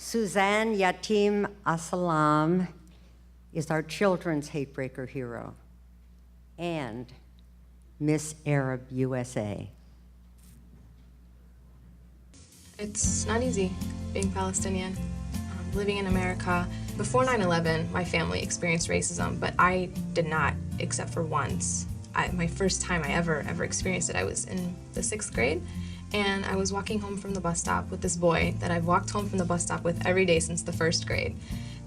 Suzanne Yatim Aslam is our children's HateBraker hero and Miss Arab USA. It's not easy being Palestinian, living in America. Before 9/11, my family experienced racism, but I did not, except for once. My first time I ever experienced it, I was in the 6th grade, and I was walking home from the bus stop with this boy that I've walked home from the bus stop with every day since the 1st grade.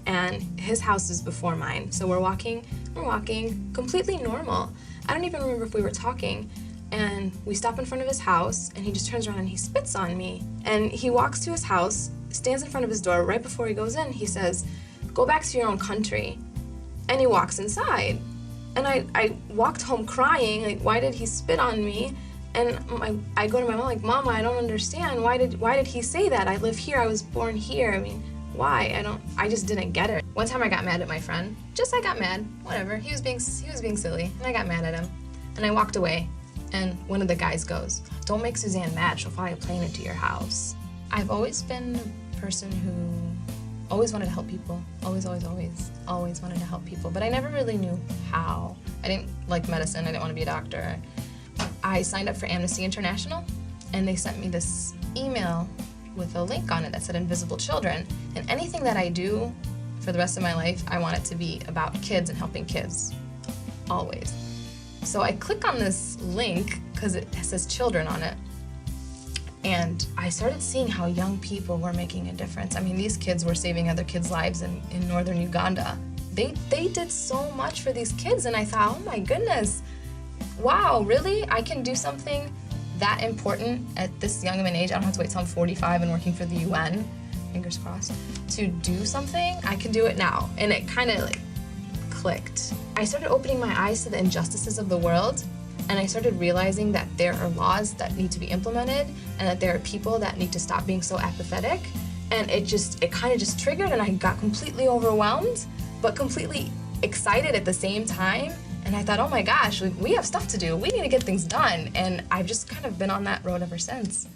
And his house is before mine, so we're walking completely normal. I don't even remember if we were talking, and we stop in front of his house, and he just turns around and he spits on me. And he walks to his house, stands in front of his door. Right before he goes in, he says, "Go back to your own country." And he walks inside. And I walked home crying, like, why did he spit on me? And I go to my mom, like, Mama, I don't understand. Why did he say that? I live here, I was born here. I mean, why? I just didn't get it. One time I got mad at my friend. I got mad, whatever. He was being silly, and I got mad at him. And I walked away. And one of the guys goes, "Don't make Suzanne mad, she'll fly a plane into your house." I've always been a person who always wanted to help people. Always wanted to help people, but I never really knew how. I didn't like medicine, I didn't want to be a doctor. I signed up for Amnesty International, and they sent me this email with a link on it that said Invisible Children. And anything that I do for the rest of my life, I want it to be about kids and helping kids, always. So I click on this link because it says children on it, and I started seeing how young people were making a difference. I mean, these kids were saving other kids' lives in northern Uganda. They did so much for these kids, and I thought, oh my goodness, wow, really? I can do something that important at this young of an age. I don't have to wait till I'm 45 and working for the UN, fingers crossed, to do something. I can do it now, and it kind of like clicked. I started opening my eyes to the injustices of the world, and I started realizing that there are laws that need to be implemented, and that there are people that need to stop being so apathetic. And it kind of just triggered, and I got completely overwhelmed, but completely excited at the same time. And I thought, oh my gosh, we have stuff to do. We need to get things done. And I've just kind of been on that road ever since.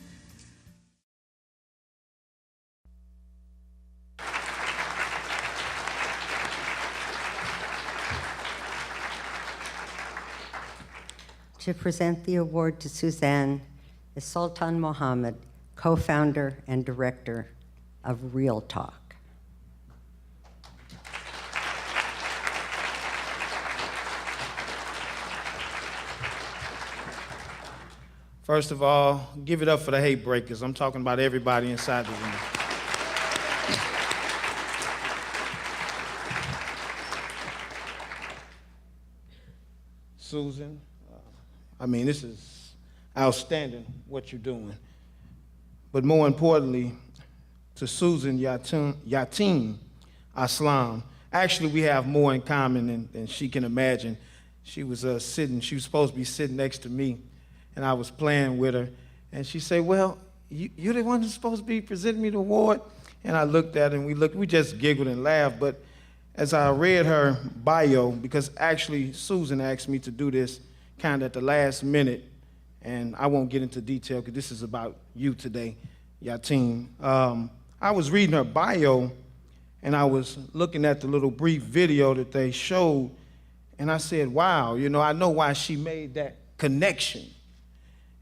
To present the award to Suzanne is Sultan Mohammed, co-founder and director of Real Talk. First of all, give it up for the HateBrakers. I'm talking about everybody inside the room. Susan, I mean, this is outstanding what you're doing. But more importantly, to Susan Yatim Aslam, actually we have more in common than she can imagine. She was supposed to be sitting next to me, and I was playing with her, and she said, well, you're the one who's supposed to be presenting me the award? And I looked at her, and we just giggled and laughed. But as I read her bio, because actually Susan asked me to do this kind of at the last minute, and I won't get into detail because this is about you today, Yatim. I was reading her bio, and I was looking at the little brief video that they showed, and I said, wow, you know, I know why she made that connection.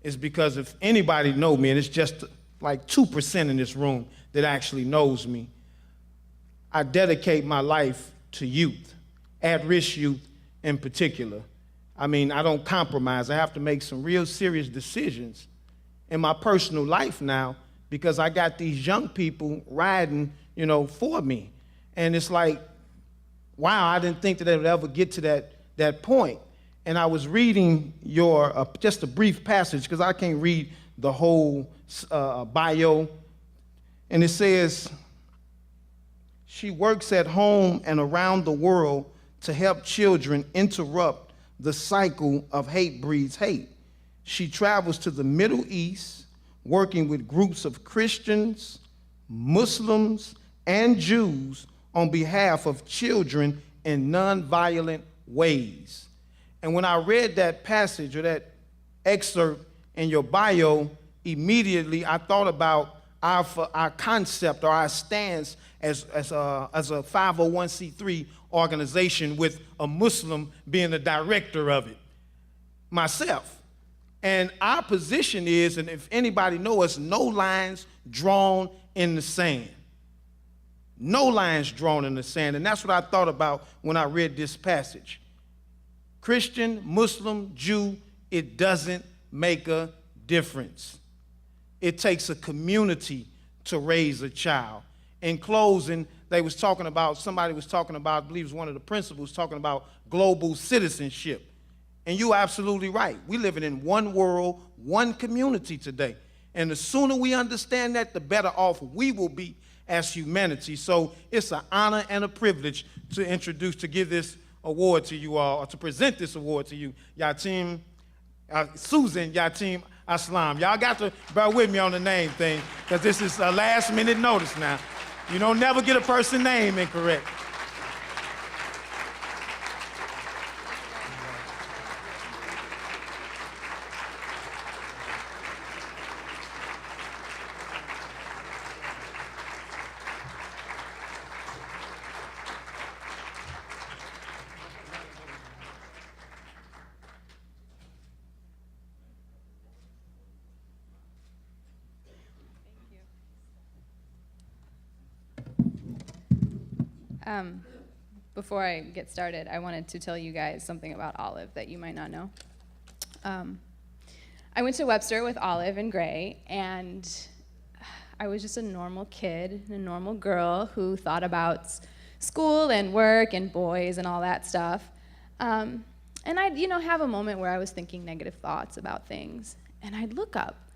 It's because if anybody knows me, and it's just like 2% in this room that actually knows me, I dedicate my life to youth, at-risk youth in particular. I mean, I don't compromise. I have to make some real serious decisions in my personal life now because I got these young people riding, you know, for me. And it's like, wow, I didn't think that they would ever get to that point. And I was reading your, just a brief passage, because I can't read the whole bio. And it says, she works at home and around the world to help children interrupt the cycle of hate breeds hate. She travels to the Middle East, working with groups of Christians, Muslims, and Jews on behalf of children in nonviolent ways. And when I read that passage or that excerpt in your bio, immediately I thought about our concept or our stance as a 501c3 organization with a Muslim being the director of it, myself. And our position is, and if anybody knows us, no lines drawn in the sand. No lines drawn in the sand. And that's what I thought about when I read this passage. Christian, Muslim, Jew, it doesn't make a difference. It takes a community to raise a child. In closing, somebody was talking about, I believe it was one of the principals, talking about global citizenship. And you're absolutely right. We're living in one world, one community today. And the sooner we understand that, the better off we will be as humanity. So it's an honor and a privilege to give this award to you all, or to present this award to you, Suzanne Yatim Aslam. Y'all got to bear with me on the name thing, because this is a last-minute notice now. You don't never get a person's name incorrect. Before I get started, I wanted to tell you guys something about Olive that you might not know. I went to Webster with Olive and Gray, and I was just a normal kid, a normal girl who thought about school and work and boys and all that stuff. And I'd, have a moment where I was thinking negative thoughts about things, and I'd look up,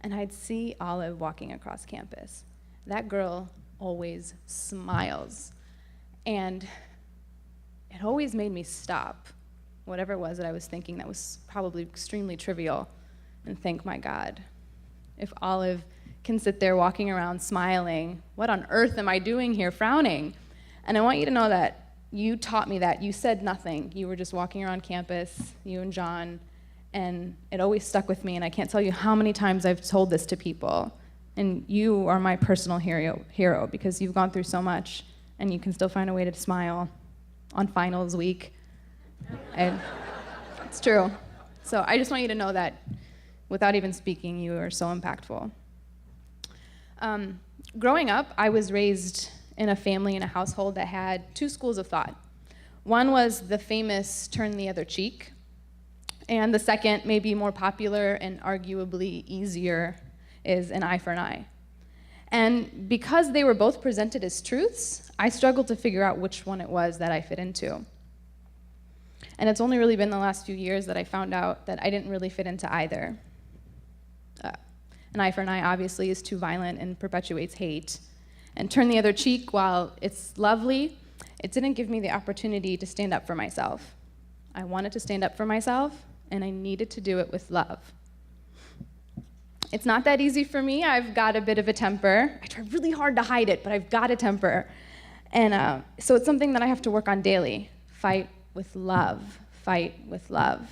and I'd see Olive walking across campus. That girl always smiles. And it always made me stop, whatever it was that I was thinking that was probably extremely trivial, and thank my God. If Olive can sit there walking around smiling, what on earth am I doing here frowning? And I want you to know that you taught me that. You said nothing. You were just walking around campus, you and John, and it always stuck with me, and I can't tell you how many times I've told this to people. And you are my personal hero because you've gone through so much, and you can still find a way to smile on finals week. And it's true. So I just want you to know that without even speaking, you are so impactful. Growing up, I was raised in a family, in a household that had two schools of thought. One was the famous turn the other cheek, and the second, maybe more popular and arguably easier, is an eye for an eye. And because they were both presented as truths, I struggled to figure out which one it was that I fit into. And it's only really been the last few years that I found out that I didn't really fit into either. An eye for an eye obviously is too violent and perpetuates hate. And turn the other cheek, while it's lovely, it didn't give me the opportunity to stand up for myself. I wanted to stand up for myself, and I needed to do it with love. It's not that easy for me. I've got a bit of a temper. I try really hard to hide it, but I've got a temper. And so it's something that I have to work on daily. Fight with love. Fight with love.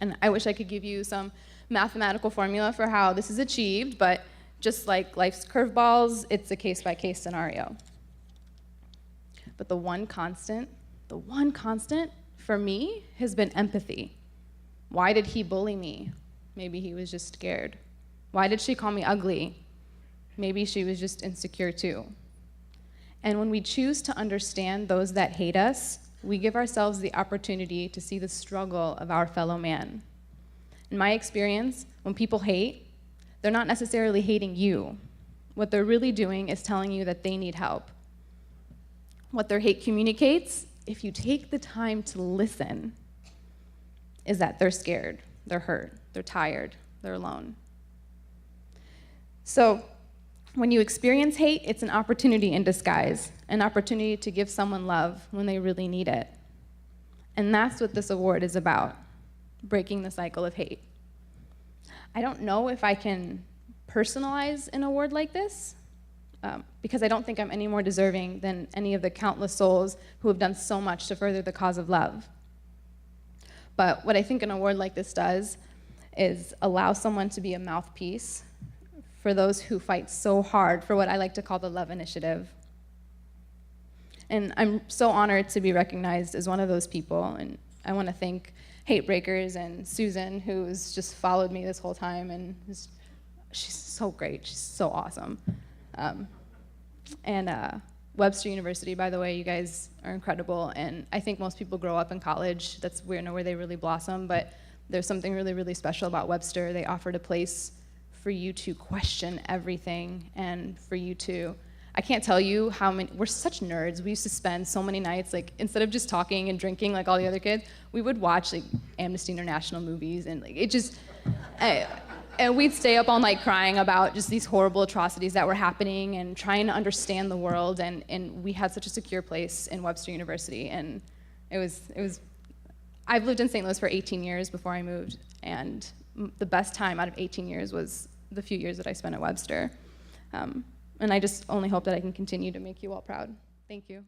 And I wish I could give you some mathematical formula for how this is achieved, but just like life's curveballs, it's a case-by-case scenario. But the one constant for me has been empathy. Why did he bully me? Maybe he was just scared. Why did she call me ugly? Maybe she was just insecure too. And when we choose to understand those that hate us, we give ourselves the opportunity to see the struggle of our fellow man. In my experience, when people hate, they're not necessarily hating you. What they're really doing is telling you that they need help. What their hate communicates, if you take the time to listen, is that they're scared, they're hurt, they're tired, they're alone. So when you experience hate, it's an opportunity in disguise, an opportunity to give someone love when they really need it. And that's what this award is about, breaking the cycle of hate. I don't know if I can personalize an award like this, because I don't think I'm any more deserving than any of the countless souls who have done so much to further the cause of love. But what I think an award like this does is allow someone to be a mouthpiece for those who fight so hard for what I like to call the Love Initiative. And I'm so honored to be recognized as one of those people, and I want to thank HateBreakers and Susan, who's just followed me this whole time, and she's so great, she's so awesome. Webster University, by the way, you guys are incredible, and I think most people grow up in college, that's where they really blossom, but there's something really, really special about Webster. They offered a place for you to question everything, and for you to, I can't tell you how many, we're such nerds. We used to spend so many nights, like, instead of just talking and drinking like all the other kids, we would watch like Amnesty International movies, and like, it just, and we'd stay up all night crying about just these horrible atrocities that were happening and trying to understand the world, and we had such a secure place in Webster University, and it was, I've lived in St. Louis for 18 years before I moved, and the best time out of 18 years was the few years that I spent at Webster. And I just only hope that I can continue to make you all proud. Thank you.